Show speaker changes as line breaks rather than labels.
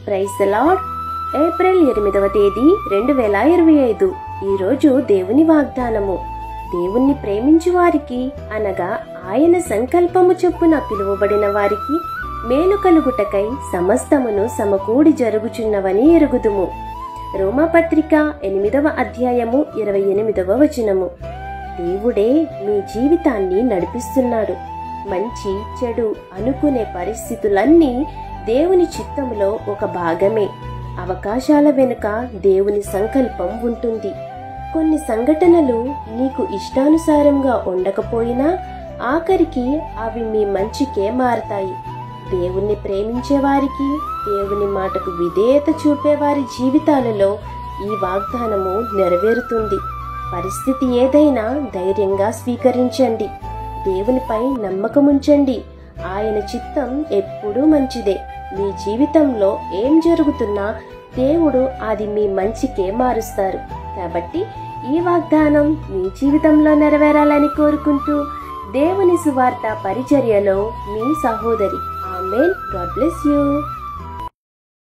Praise the lord. April 8వ తేదీ 2025. ఈరోజు దేవుని వాగ్దానము. దేవుణ్ణి ప్రేమించు వారికి అనగా ఆయన సంకల్పము చొప్పున పిలువబడిన వారికి మేలు కలుగుటకై సమస్తమును సమకూడి జరుగుచున్నవని ఎరుగుదుము. రోమాపత్రిక 8వ అధ్యాయము 28వ వచనము. దేవుడే మీ జీవితాన్ని నడిపిస్తున్నాడు. మంచి చెడు అనుకునే పరిస్థితులన్నీ దేవుని చిత్తములో ఒక భాగమే. అవకాశాల వెనుక దేవుని సంకల్పం ఉంటుంది. కొన్ని సంఘటనలు నీకు ఇష్టానుసారంగా ఉండకపోయినా ఆఖరికి అవి మీ మంచికే మారతాయి. దేవుణ్ణి ప్రేమించే వారికి, దేవుని మాటకు విధేయత చూపేవారి జీవితాలలో ఈ వాగ్దానము నెరవేరుతుంది. పరిస్థితి ఏదైనా ధైర్యంగా స్వీకరించండి. దేవునిపై నమ్మకముంచండి. ఆయన చిత్తం ఎప్పుడూ మంచిదే. మీ జీవితంలో ఏం జరుగుతున్నా దేవుడు అది మీ మంచికే మారుస్తారు. కాబట్టి ఈ వాగ్దానం మీ జీవితంలో నెరవేరాలని కోరుకుంటూ దేవుని సువార్త పరిచర్యలో మీ సహోదరి. ఆమేన్. God bless you.